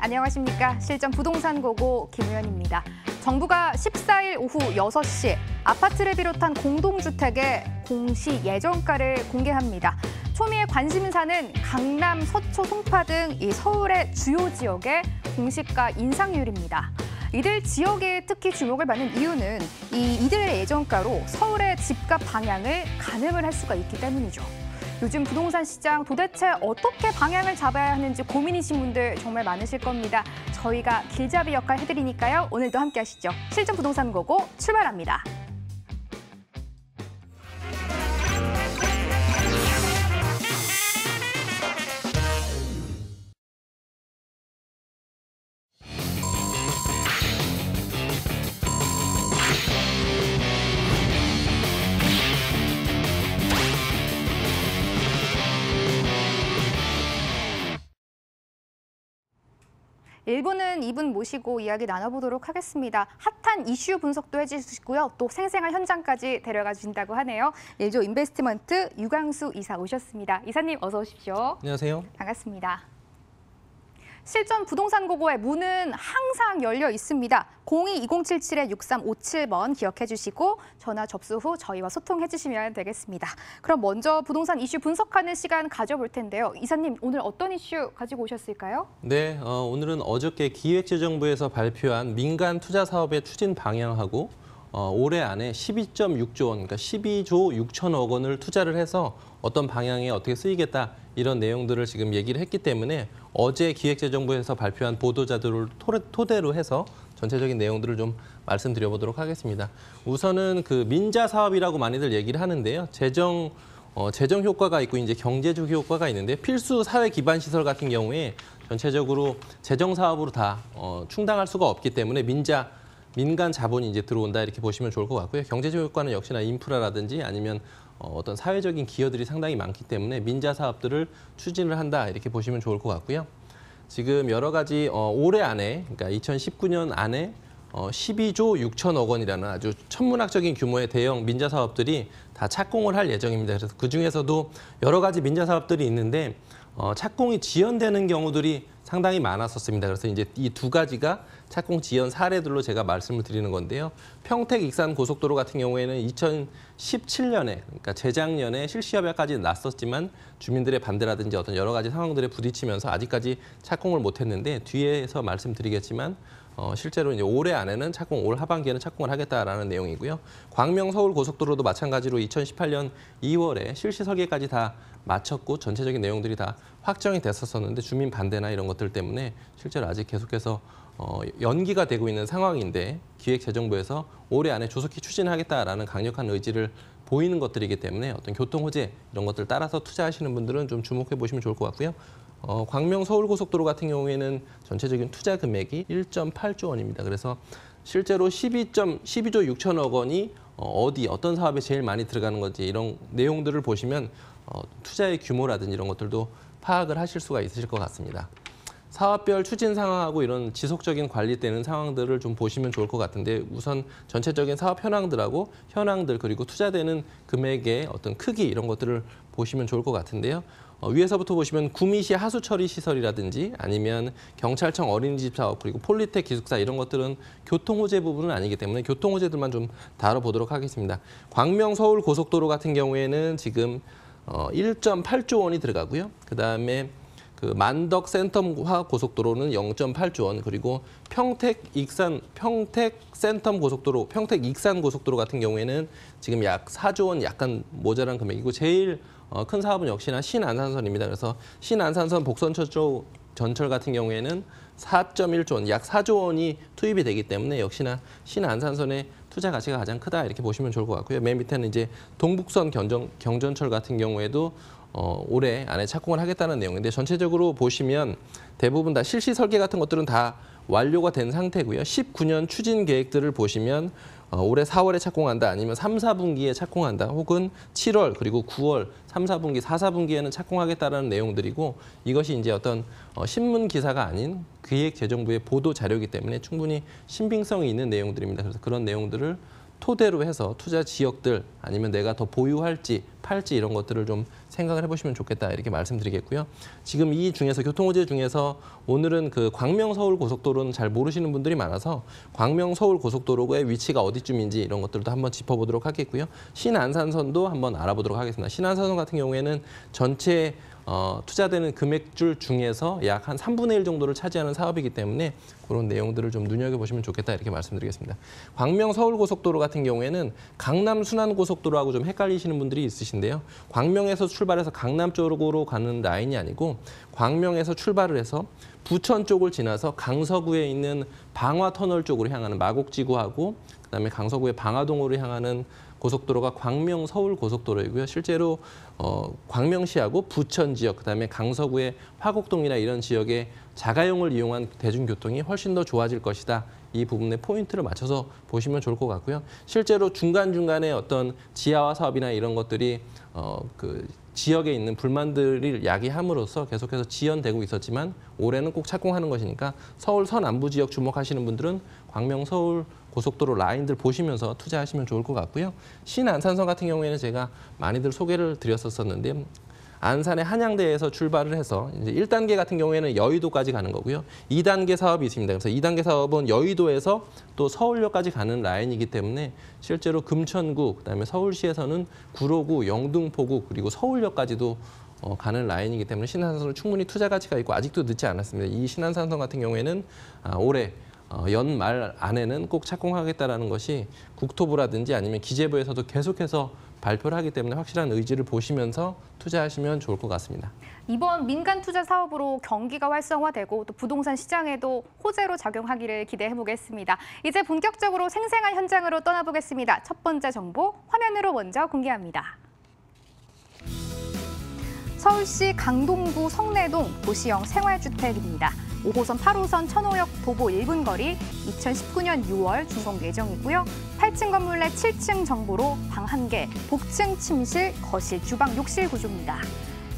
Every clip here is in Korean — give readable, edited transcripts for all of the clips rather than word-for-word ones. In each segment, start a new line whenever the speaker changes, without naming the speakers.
안녕하십니까. 실전 부동산 고고 김우연입니다. 정부가 14일 오후 6시 아파트를 비롯한 공동주택의 공시 예정가를 공개합니다. 초미의 관심사는 강남, 서초, 송파 등 이 서울의 주요 지역의 공시가 인상률입니다. 이들 지역에 특히 주목을 받는 이유는 이들의 예정가로 서울의 집값 방향을 가늠을 할 수가 있기 때문이죠. 요즘 부동산 시장 도대체 어떻게 방향을 잡아야 하는지 고민이신 분들 정말 많으실 겁니다. 저희가 길잡이 역할 해드리니까요. 오늘도 함께 하시죠. 실전 부동산 고고 출발합니다. 일부는 이분 모시고 이야기 나눠보도록 하겠습니다. 핫한 이슈 분석도 해주시고요. 또 생생한 현장까지 데려가 주신다고 하네요. 일조 인베스트먼트 유광수 이사 오셨습니다. 이사님 어서 오십시오.
안녕하세요.
반갑습니다. 실전 부동산 고고의 문은 항상 열려 있습니다. 02-2077-6357번 기억해 주시고 전화 접수 후 저희와 소통해 주시면 되겠습니다. 그럼 먼저 부동산 이슈 분석하는 시간 가져볼 텐데요. 이사님 오늘 어떤 이슈 가지고 오셨을까요?
네, 오늘은 어저께 기획재정부에서 발표한 민간 투자 사업의 추진 방향하고 올해 안에 12.6조 원, 그러니까 12조 6천억 원을 투자를 해서 어떤 방향에 어떻게 쓰이겠다 이런 내용들을 지금 얘기를 했기 때문에 어제 기획재정부에서 발표한 보도자들을 토대로 해서 전체적인 내용들을 좀 말씀드려보도록 하겠습니다. 우선은 그 민자 사업이라고 많이들 얘기를 하는데요. 재정 효과가 있고 이제 경제적 효과가 있는데 필수 사회 기반 시설 같은 경우에 전체적으로 재정 사업으로 다 충당할 수가 없기 때문에 민간 자본이 이제 들어온다 이렇게 보시면 좋을 것 같고요. 경제적 효과는 역시나 인프라라든지 아니면 어떤 사회적인 기여들이 상당히 많기 때문에 민자 사업들을 추진을 한다 이렇게 보시면 좋을 것 같고요. 지금 여러 가지 올해 안에 그러니까 2019년 안에 12조 6천억 원이라는 아주 천문학적인 규모의 대형 민자 사업들이 다 착공을 할 예정입니다. 그래서 그중에서도 여러 가지 민자 사업들이 있는데 착공이 지연되는 경우들이 상당히 많았었습니다. 그래서 이제 이 두 가지가 착공 지연 사례들로 제가 말씀을 드리는 건데요. 평택 익산 고속도로 같은 경우에는 2017년에 그러니까 재작년에 실시 협약까지 났었지만 주민들의 반대라든지 어떤 여러 가지 상황들에 부딪히면서 아직까지 착공을 못했는데 뒤에서 말씀드리겠지만 실제로 이제 올해 안에는 올 하반기에는 착공을 하겠다라는 내용이고요. 광명 서울 고속도로도 마찬가지로 2018년 2월에 실시 설계까지 다 마쳤고 전체적인 내용들이 다 확정이 됐었는데 주민 반대나 이런 것들 때문에 실제로 아직 계속해서 연기가 되고 있는 상황인데 기획재정부에서 올해 안에 조속히 추진하겠다라는 강력한 의지를 보이는 것들이기 때문에 어떤 교통 호재 이런 것들 따라서 투자하시는 분들은 좀 주목해 보시면 좋을 것 같고요. 광명 서울고속도로 같은 경우에는 전체적인 투자 금액이 1.8조 원입니다. 그래서 실제로 12조 6천억 원이 어떤 사업에 제일 많이 들어가는 건지 이런 내용들을 보시면 투자의 규모라든지 이런 것들도 파악을 하실 수가 있으실 것 같습니다. 사업별 추진 상황하고 이런 지속적인 관리되는 상황들을 좀 보시면 좋을 것 같은데 우선 전체적인 사업 현황들 그리고 투자되는 금액의 어떤 크기 이런 것들을 보시면 좋을 것 같은데요. 위에서부터 보시면 구미시 하수 처리 시설이라든지 아니면 경찰청 어린이집 사업 그리고 폴리텍 기숙사 이런 것들은 교통 호재 부분은 아니기 때문에 교통 호재들만 좀 다뤄보도록 하겠습니다. 광명 서울 고속도로 같은 경우에는 지금 1.8조 원이 들어가고요. 그다음에 그 만덕 센텀화 고속도로는 0.8조 원 그리고 평택 익산 고속도로 같은 경우에는 지금 약 4조 원 약간 모자란 금액이고 제일 큰 사업은 역시나 신안산선입니다. 그래서 신안산선 복선철 쪽 전철 같은 경우에는 4.1조 원, 약 4조 원이 투입이 되기 때문에 역시나 신안산선의 투자 가치가 가장 크다 이렇게 보시면 좋을 것 같고요. 맨 밑에는 이제 동북선 경전철 같은 경우에도 올해 안에 착공을 하겠다는 내용인데 전체적으로 보시면 대부분 다 실시 설계 같은 것들은 다 완료가 된 상태고요. 19년 추진 계획들을 보시면 올해 4월에 착공한다 아니면 3, 4분기에 착공한다 혹은 7월 그리고 9월 3, 4분기, 4, 4분기에는 착공하겠다라는 내용들이고 이것이 이제 어떤 신문 기사가 아닌 기획재정부의 보도 자료이기 때문에 충분히 신빙성이 있는 내용들입니다. 그래서 그런 내용들을 토대로 해서 투자 지역들 아니면 내가 더 보유할지 팔지 이런 것들을 좀 생각을 해보시면 좋겠다 이렇게 말씀드리겠고요. 지금 이 중에서 교통호재 중에서 오늘은 그 광명-서울-고속도로는 잘 모르시는 분들이 많아서 광명-서울-고속도로의 위치가 어디쯤인지 이런 것들도 한번 짚어보도록 하겠고요. 신안산선도 한번 알아보도록 하겠습니다. 신안산선 같은 경우에는 전체 투자되는 금액줄 중에서 약 한 3분의 1 정도를 차지하는 사업이기 때문에 그런 내용들을 좀 눈여겨보시면 좋겠다 이렇게 말씀드리겠습니다. 광명-서울고속도로 같은 경우에는 강남-순환고속도로하고 좀 헷갈리시는 분들이 있으신데요. 광명에서 출발해서 강남 쪽으로 가는 라인이 아니고 광명에서 출발을 해서 부천 쪽을 지나서 강서구에 있는 방화터널 쪽으로 향하는 마곡지구하고 그다음에 강서구의 방화동으로 향하는 고속도로가 광명-서울고속도로이고요. 실제로 광명시하고 부천 지역, 그다음에 강서구의 화곡동이나 이런 지역의 자가용을 이용한 대중교통이 훨씬 더 좋아질 것이다. 이 부분에 포인트를 맞춰서 보시면 좋을 것 같고요. 실제로 중간중간에 어떤 지하화 사업이나 이런 것들이 그 지역에 있는 불만들을 야기함으로써 계속해서 지연되고 있었지만 올해는 꼭 착공하는 것이니까 서울 서남부 지역 주목하시는 분들은 광명-서울 고속도로 라인들 보시면서 투자하시면 좋을 것 같고요. 신안산선 같은 경우에는 제가 많이들 소개를 드렸었는데 안산의 한양대에서 출발을 해서 이제 1단계 같은 경우에는 여의도까지 가는 거고요. 2단계 사업이 있습니다. 그래서 2단계 사업은 여의도에서 또 서울역까지 가는 라인이기 때문에 실제로 금천구, 그다음에 서울시에서는 구로구, 영등포구 그리고 서울역까지도 가는 라인이기 때문에 신안산선은 충분히 투자 가치가 있고 아직도 늦지 않았습니다. 이 신안산선 같은 경우에는 올해 연말 안에는 꼭 착공하겠다라는 것이 국토부라든지 아니면 기재부에서도 계속해서 발표를 하기 때문에 확실한 의지를 보시면서 투자하시면 좋을 것 같습니다.
이번 민간 투자 사업으로 경기가 활성화되고 또 부동산 시장에도 호재로 작용하기를 기대해 보겠습니다. 이제 본격적으로 생생한 현장으로 떠나보겠습니다. 첫 번째 정보 화면으로 먼저 공개합니다. 서울시 강동구 성내동 도시형 생활주택입니다. 5호선 8호선 천호역 도보 1분 거리 2019년 6월 준공 예정이고요. 8층 건물 내 7층 정보로 방 1개, 복층 침실, 거실, 주방, 욕실 구조입니다.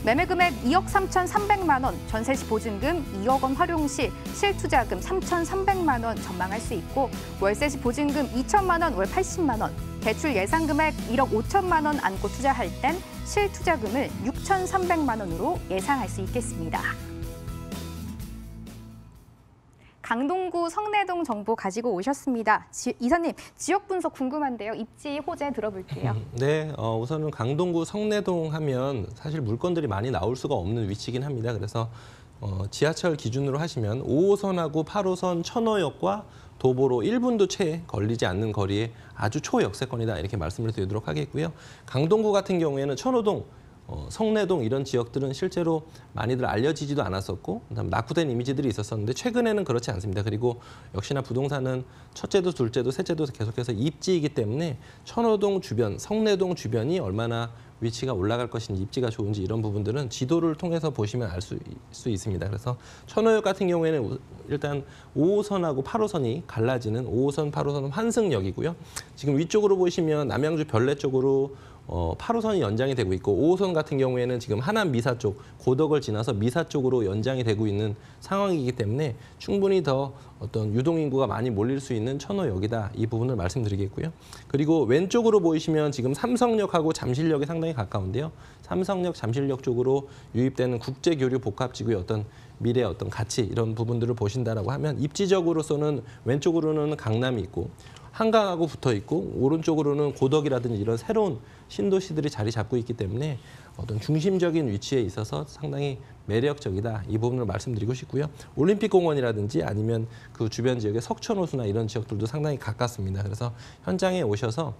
매매 금액 2억 3,300만 원, 전세 시 보증금 2억 원 활용 시 실투자금 3,300만 원 전망할 수 있고 월세 시 보증금 2천만 원, 월 80만 원, 대출 예상 금액 1억 5천만 원 안고 투자할 땐 실투자금을 6,300만 원으로 예상할 수 있겠습니다. 강동구 성내동 정보 가지고 오셨습니다. 이사님, 지역 분석 궁금한데요. 입지 호재 들어볼게요.
네, 우선은 강동구 성내동 하면 사실 물건들이 많이 나올 수가 없는 위치긴 합니다. 그래서 지하철 기준으로 하시면 5호선하고 8호선 천호역과 도보로 1분도 채 걸리지 않는 거리에 아주 초역세권이다 이렇게 말씀을 드리도록 하겠고요. 강동구 같은 경우에는 천호동, 성내동 이런 지역들은 실제로 많이들 알려지지도 않았었고 그다음 낙후된 이미지들이 있었었는데 최근에는 그렇지 않습니다. 그리고 역시나 부동산은 첫째도 둘째도 셋째도 계속해서 입지이기 때문에 천호동 주변, 성내동 주변이 얼마나 위치가 올라갈 것인지 입지가 좋은지 이런 부분들은 지도를 통해서 보시면 알 수 있습니다. 그래서 천호역 같은 경우에는 일단 5호선하고 8호선이 갈라지는 5호선, 8호선은 환승역이고요. 지금 위쪽으로 보시면 남양주 별내 쪽으로 8호선이 연장이 되고 있고 5호선 같은 경우에는 지금 하남 미사 쪽 고덕을 지나서 미사 쪽으로 연장이 되고 있는 상황이기 때문에 충분히 더 어떤 유동인구가 많이 몰릴 수 있는 천호역이다. 이 부분을 말씀드리겠고요. 그리고 왼쪽으로 보이시면 지금 삼성역하고 잠실역이 상당히 가까운데요. 삼성역, 잠실역 쪽으로 유입되는 국제교류 복합지구의 어떤 미래 어떤 가치 이런 부분들을 보신다라고 하면 입지적으로서는 왼쪽으로는 강남이 있고 한강하고 붙어 있고 오른쪽으로는 고덕이라든지 이런 새로운 신도시들이 자리 잡고 있기 때문에 어떤 중심적인 위치에 있어서 상당히 매력적이다. 이 부분을 말씀드리고 싶고요. 올림픽공원이라든지 아니면 그 주변 지역의 석촌호수나 이런 지역들도 상당히 가깝습니다. 그래서 현장에 오셔서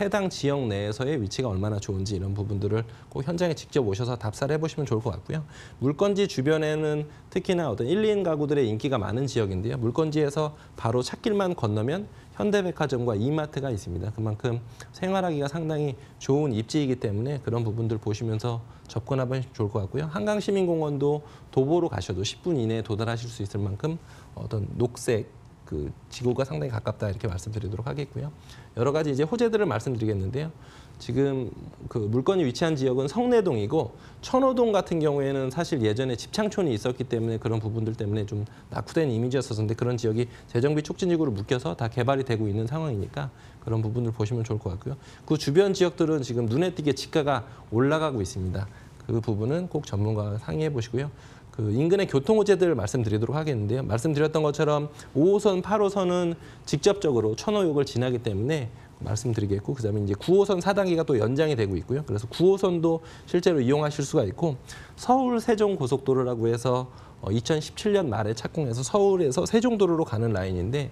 해당 지역 내에서의 위치가 얼마나 좋은지 이런 부분들을 꼭 현장에 직접 오셔서 답사를 해보시면 좋을 것 같고요. 물건지 주변에는 특히나 어떤 1, 2인 가구들의 인기가 많은 지역인데요. 물건지에서 바로 찻길만 건너면 현대백화점과 이마트가 있습니다. 그만큼 생활하기가 상당히 좋은 입지이기 때문에 그런 부분들 보시면서 접근하면 좋을 것 같고요. 한강시민공원도 도보로 가셔도 10분 이내에 도달하실 수 있을 만큼 어떤 녹색, 그 지구가 상당히 가깝다 이렇게 말씀드리도록 하겠고요. 여러 가지 이제 호재들을 말씀드리겠는데요. 지금 그 물건이 위치한 지역은 성내동이고 천호동 같은 경우에는 사실 예전에 집창촌이 있었기 때문에 그런 부분들 때문에 좀 낙후된 이미지였었는데 그런 지역이 재정비 촉진지구로 묶여서 다 개발이 되고 있는 상황이니까 그런 부분을 보시면 좋을 것 같고요. 그 주변 지역들은 지금 눈에 띄게 집가가 올라가고 있습니다. 그 부분은 꼭 전문가와 상의해 보시고요. 그 인근의 교통 호재들 말씀드리도록 하겠는데요. 말씀드렸던 것처럼 5호선, 8호선은 직접적으로 천호역을 지나기 때문에 말씀드리겠고, 그다음에 이제 9호선 4단계가 또 연장이 되고 있고요. 그래서 9호선도 실제로 이용하실 수가 있고, 서울 세종 고속도로라고 해서 2017년 말에 착공해서 서울에서 세종도로로 가는 라인인데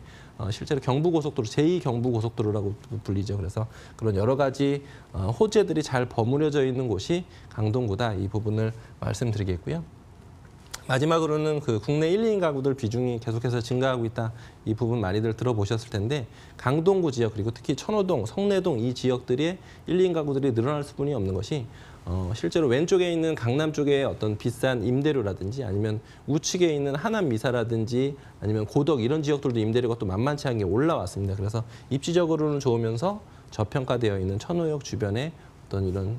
실제로 경부고속도로, 제2경부고속도로라고 불리죠. 그래서 그런 여러 가지 호재들이 잘 버무려져 있는 곳이 강동구다. 이 부분을 말씀드리겠고요. 마지막으로는 그 국내 1, 2인 가구들 비중이 계속해서 증가하고 있다. 이 부분 많이들 들어보셨을 텐데 강동구 지역 그리고 특히 천호동, 성내동 이 지역들의 1, 2인 가구들이 늘어날 수뿐이 없는 것이 실제로 왼쪽에 있는 강남 쪽에 어떤 비싼 임대료라든지 아니면 우측에 있는 하남 미사라든지 아니면 고덕 이런 지역들도 임대료가 또 만만치 않게 올라왔습니다. 그래서 입지적으로는 좋으면서 저평가되어 있는 천호역 주변에 어떤 이런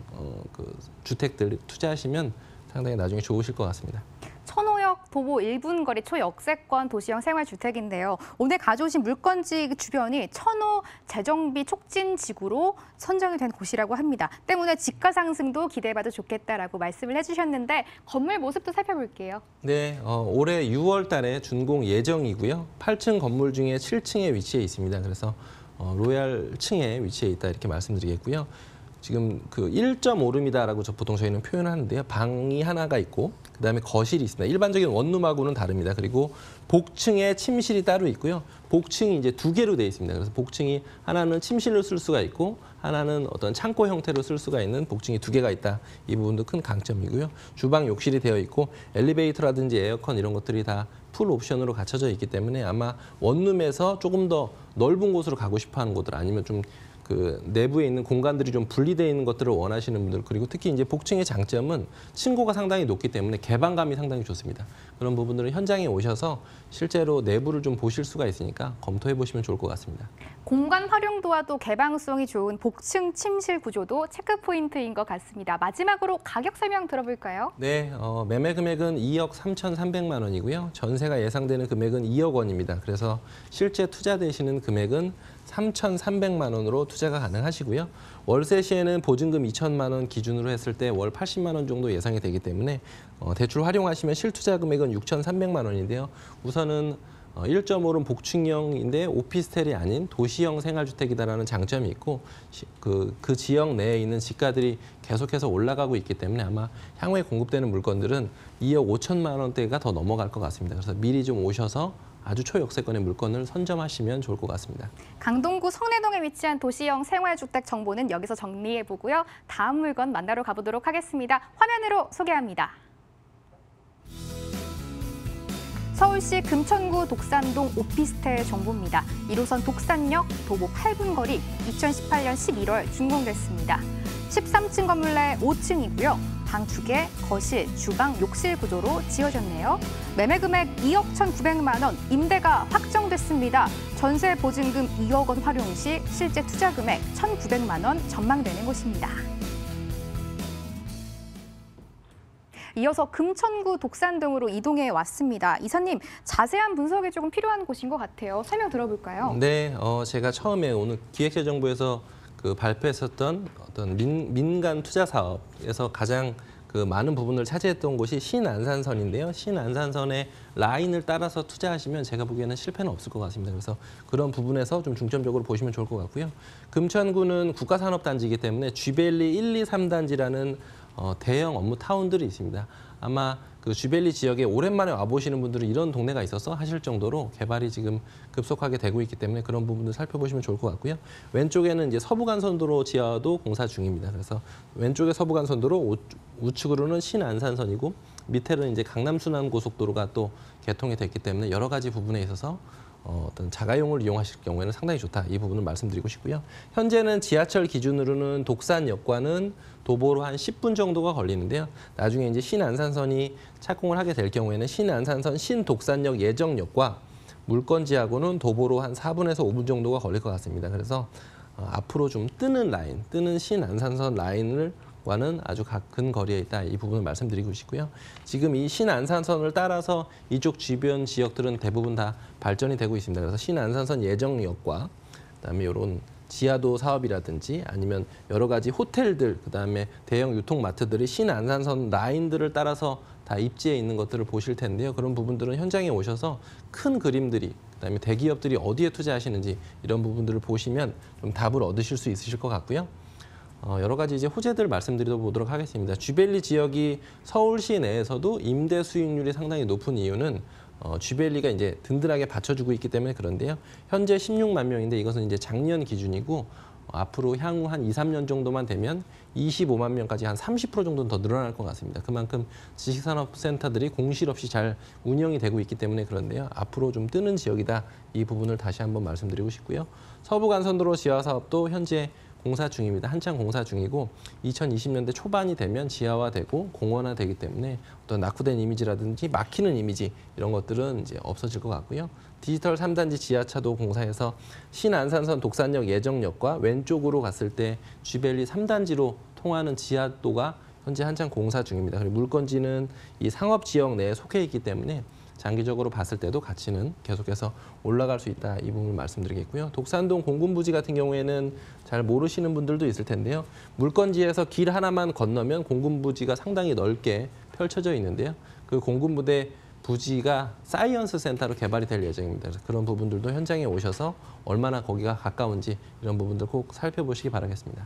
그 주택들 투자하시면 상당히 나중에 좋으실 것 같습니다.
천호역 도보 1분 거리 초역세권 도시형 생활주택인데요. 오늘 가져오신 물건지 주변이 천호 재정비 촉진 지구로 선정이 된 곳이라고 합니다. 때문에 집가 상승도 기대해봐도 좋겠다라고 말씀을 해주셨는데 건물 모습도 살펴볼게요.
네, 올해 6월 달에 준공 예정이고요. 8층 건물 중에 7층에 위치해 있습니다. 그래서 로얄층에 위치해 있다 이렇게 말씀드리겠고요. 지금 그 1.5룸이다라고 보통 저희는 표현하는데요. 방이 하나가 있고 그다음에 거실이 있습니다. 일반적인 원룸하고는 다릅니다. 그리고 복층에 침실이 따로 있고요. 복층이 이제 2개로 되어 있습니다. 그래서 복층이 하나는 침실로 쓸 수가 있고 하나는 어떤 창고 형태로 쓸 수가 있는 복층이 2개가 있다. 이 부분도 큰 강점이고요. 주방 욕실이 되어 있고 엘리베이터라든지 에어컨 이런 것들이 다 풀 옵션으로 갖춰져 있기 때문에 아마 원룸에서 조금 더 넓은 곳으로 가고 싶어 하는 곳들 아니면 좀 그 내부에 있는 공간들이 좀 분리되어 있는 것들을 원하시는 분들 그리고 특히 이제 복층의 장점은 층고가 상당히 높기 때문에 개방감이 상당히 좋습니다. 그런 부분들은 현장에 오셔서 실제로 내부를 좀 보실 수가 있으니까 검토해 보시면 좋을 것 같습니다.
공간 활용도와 또 개방성이 좋은 복층 침실 구조도 체크 포인트인 것 같습니다. 마지막으로 가격 설명 들어볼까요?
네, 매매 금액은 2억 3,300만 원이고요. 전세가 예상되는 금액은 2억 원입니다. 그래서 실제 투자되시는 금액은 3,300만 원으로 투자가 가능하시고요. 월세 시에는 보증금 2천만 원 기준으로 했을 때 월 80만 원 정도 예상이 되기 때문에 대출 활용하시면 실투자 금액은 6,300만 원인데요. 우선은 1.5룸 복층형인데 오피스텔이 아닌 도시형 생활주택이다라는 장점이 있고 그 지역 내에 있는 지가들이 계속해서 올라가고 있기 때문에 아마 향후에 공급되는 물건들은 2억 5천만 원대가 더 넘어갈 것 같습니다. 그래서 미리 좀 오셔서 아주 초역세권의 물건을 선점하시면 좋을 것 같습니다.
강동구 성내동에 위치한 도시형 생활주택 정보는 여기서 정리해보고요. 다음 물건 만나러 가보도록 하겠습니다. 화면으로 소개합니다. 서울시 금천구 독산동 오피스텔 정보입니다. 1호선 독산역 도보 8분 거리 2018년 11월 준공됐습니다. 13층 건물 내 5층이고요. 방 2개, 거실, 주방, 욕실 구조로 지어졌네요. 매매 금액 2억 1,900만 원, 임대가 확정됐습니다. 전세 보증금 2억 원 활용 시 실제 투자 금액 1,900만 원 전망되는 곳입니다. 이어서 금천구 독산동으로 이동해 왔습니다. 이사님, 자세한 분석이 조금 필요한 곳인 것 같아요. 설명 들어볼까요?
네, 제가 처음에 오늘 기획재정부에서 발표했었던 어떤 민간 투자 사업에서 가장 그 많은 부분을 차지했던 곳이 신안산선인데요. 신안산선의 라인을 따라서 투자하시면 제가 보기에는 실패는 없을 것 같습니다. 그래서 그런 부분에서 좀 중점적으로 보시면 좋을 것 같고요. 금천구는 국가산업단지이기 때문에 쥐밸리 1, 2, 3단지라는 대형 업무 타운들이 있습니다. 아마 그 쥐밸리 지역에 오랜만에 와보시는 분들은 이런 동네가 있어서 하실 정도로 개발이 지금 급속하게 되고 있기 때문에 그런 부분들 살펴보시면 좋을 것 같고요. 왼쪽에는 이제 서부간선도로 지하도 공사 중입니다. 그래서 왼쪽에 서부간선도로, 우측으로는 신안산선이고 밑에는 이제 강남순환고속도로가 또 개통이 됐기 때문에 여러 가지 부분에 있어서 어떤 자가용을 이용하실 경우에는 상당히 좋다. 이 부분을 말씀드리고 싶고요. 현재는 지하철 기준으로는 독산역과는 도보로 한 10분 정도가 걸리는데요. 나중에 이제 신안산선이 착공을 하게 될 경우에는 신안산선 신독산역 예정역과 물건지하고는 도보로 한 4분에서 5분 정도가 걸릴 것 같습니다. 그래서 앞으로 좀 뜨는 라인, 뜨는 신안산선 라인과는 아주 근 거리에 있다. 이 부분을 말씀드리고 싶고요. 지금 이 신안산선을 따라서 이쪽 주변 지역들은 대부분 다 발전이 되고 있습니다. 그래서 신안산선 예정역과 그다음에 이런 지하도 사업이라든지 아니면 여러 가지 호텔들, 그다음에 대형 유통마트들이 신안산선 라인들을 따라서 다 입지에 있는 것들을 보실 텐데요. 그런 부분들은 현장에 오셔서 큰 그림들이, 그다음에 대기업들이 어디에 투자하시는지 이런 부분들을 보시면 좀 답을 얻으실 수 있으실 것 같고요. 여러 가지 이제 호재들 말씀드려 보도록 하겠습니다. 쥐밸리 지역이 서울시 내에서도 임대 수익률이 상당히 높은 이유는 쥐밸리가 이제 든든하게 받쳐주고 있기 때문에 그런데요. 현재 16만 명인데 이것은 이제 작년 기준이고 앞으로 향후 한 2, 3년 정도만 되면 25만 명까지 한 30% 정도는 더 늘어날 것 같습니다. 그만큼 지식산업센터들이 공실 없이 잘 운영이 되고 있기 때문에 그런데요. 앞으로 좀 뜨는 지역이다. 이 부분을 다시 한번 말씀드리고 싶고요. 서부간선도로 지하 사업도 현재 공사 중입니다. 한창 공사 중이고 2020년대 초반이 되면 지하화되고 공원화되기 때문에 어떤 낙후된 이미지라든지 막히는 이미지 이런 것들은 이제 없어질 것 같고요. 디지털 3단지 지하차도 공사에서 신안산선 독산역 예정역과 왼쪽으로 갔을 때 쥐밸리 3단지로 통하는 지하도가 현재 한창 공사 중입니다. 그리고 물건지는 이 상업지역 내에 속해 있기 때문에 장기적으로 봤을 때도 가치는 계속해서 올라갈 수 있다. 이 부분을 말씀드리겠고요. 독산동 공군부지 같은 경우에는 잘 모르시는 분들도 있을 텐데요. 물건지에서 길 하나만 건너면 공군부지가 상당히 넓게 펼쳐져 있는데요. 그 공군부대 부지가 사이언스 센터로 개발이 될 예정입니다. 그래서 그런 부분들도 현장에 오셔서 얼마나 거기가 가까운지 이런 부분들 꼭 살펴보시기 바라겠습니다.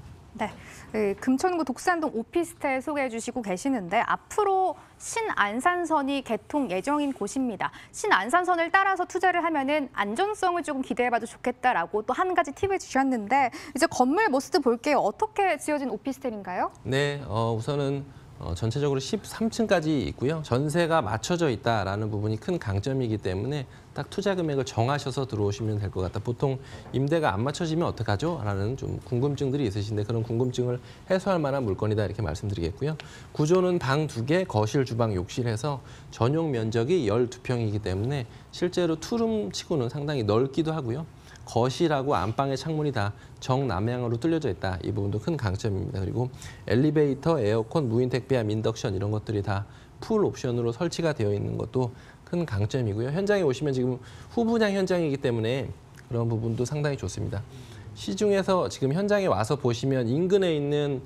네, 금천구 독산동 오피스텔 소개해 주시고 계시는데 앞으로 신안산선이 개통 예정인 곳입니다. 신안산선을 따라서 투자를 하면은 안전성을 조금 기대해봐도 좋겠다라고 또 한 가지 팁을 주셨는데 이제 건물 모습도 볼게요. 어떻게 지어진 오피스텔인가요?
네, 우선은 전체적으로 13층까지 있고요. 전세가 맞춰져 있다라는 부분이 큰 강점이기 때문에 딱 투자 금액을 정하셔서 들어오시면 될 것 같다. 보통 임대가 안 맞춰지면 어떡하죠? 라는 좀 궁금증들이 있으신데 그런 궁금증을 해소할 만한 물건이다 이렇게 말씀드리겠고요. 구조는 방 2개, 거실, 주방, 욕실 해서 전용 면적이 12평이기 때문에 실제로 투룸 치고는 상당히 넓기도 하고요. 거실하고 안방의 창문이 다 정남향으로 뚫려져 있다. 이 부분도 큰 강점입니다. 그리고 엘리베이터, 에어컨, 무인 택배함, 인덕션 이런 것들이 다 풀 옵션으로 설치가 되어 있는 것도 큰 강점이고요. 현장에 오시면 지금 후분양 현장이기 때문에 그런 부분도 상당히 좋습니다. 시중에서 지금 현장에 와서 보시면 인근에 있는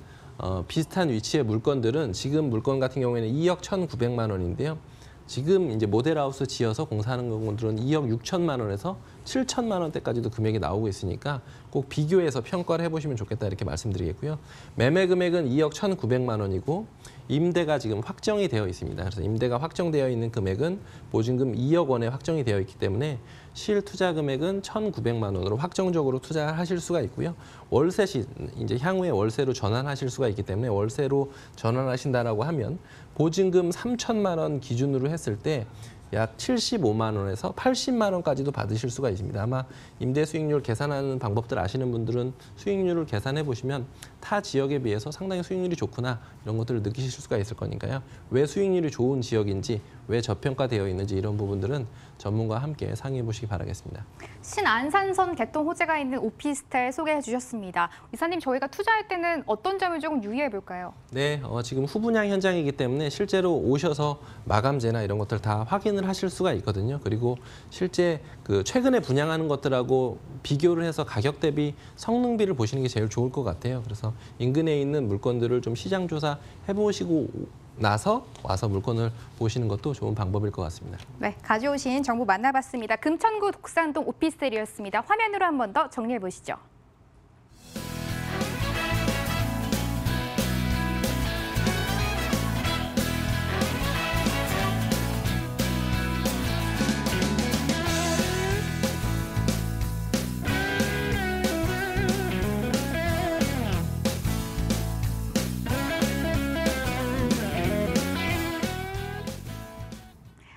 비슷한 위치의 물건들은 지금 물건 같은 경우에는 2억 1,900만 원인데요. 지금 이제 모델하우스 지어서 공사하는 것들은 2억 6천만 원에서 7천만 원대까지도 금액이 나오고 있으니까 꼭 비교해서 평가를 해보시면 좋겠다 이렇게 말씀드리겠고요. 매매 금액은 2억 1,900만 원이고 임대가 지금 확정이 되어 있습니다. 그래서 임대가 확정되어 있는 금액은 보증금 2억 원에 확정이 되어 있기 때문에 실 투자 금액은 1,900만 원으로 확정적으로 투자하실 수가 있고요. 월세 시 이제 향후에 월세로 전환하실 수가 있기 때문에 월세로 전환하신다라고 하면 보증금 3천만 원 기준으로 했을 때 약 75만 원에서 80만 원까지도 받으실 수가 있습니다. 아마 임대 수익률 계산하는 방법들 아시는 분들은 수익률을 계산해 보시면 타 지역에 비해서 상당히 수익률이 좋구나 이런 것들을 느끼실 수가 있을 거니까요. 왜 수익률이 좋은 지역인지, 왜 저평가되어 있는지 이런 부분들은 전문가와 함께 상의해 보시기 바라겠습니다.
신안산선 개통 호재가 있는 오피스텔 소개해 주셨습니다. 이사님, 저희가 투자할 때는 어떤 점을 조금 유의해 볼까요?
네, 지금 후분양 현장이기 때문에 실제로 오셔서 마감재나 이런 것들 다 확인을 하실 수가 있거든요. 그리고 실제 최근에 분양하는 것들하고 비교를 해서 가격 대비 성능비를 보시는 게 제일 좋을 것 같아요. 그래서 인근에 있는 물건들을 좀 시장 조사 해보시고 나서 와서 물건을 보시는 것도 좋은 방법일 것 같습니다.
네, 가져오신 정보 만나봤습니다. 금천구 독산동 오피스텔이었습니다. 화면으로 한 번 더 정리해 보시죠.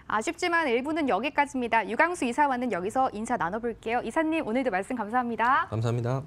아쉽지만 1부는 여기까지입니다. 유광수 이사와는 여기서 인사 나눠볼게요. 이사님, 오늘도 말씀 감사합니다.
감사합니다.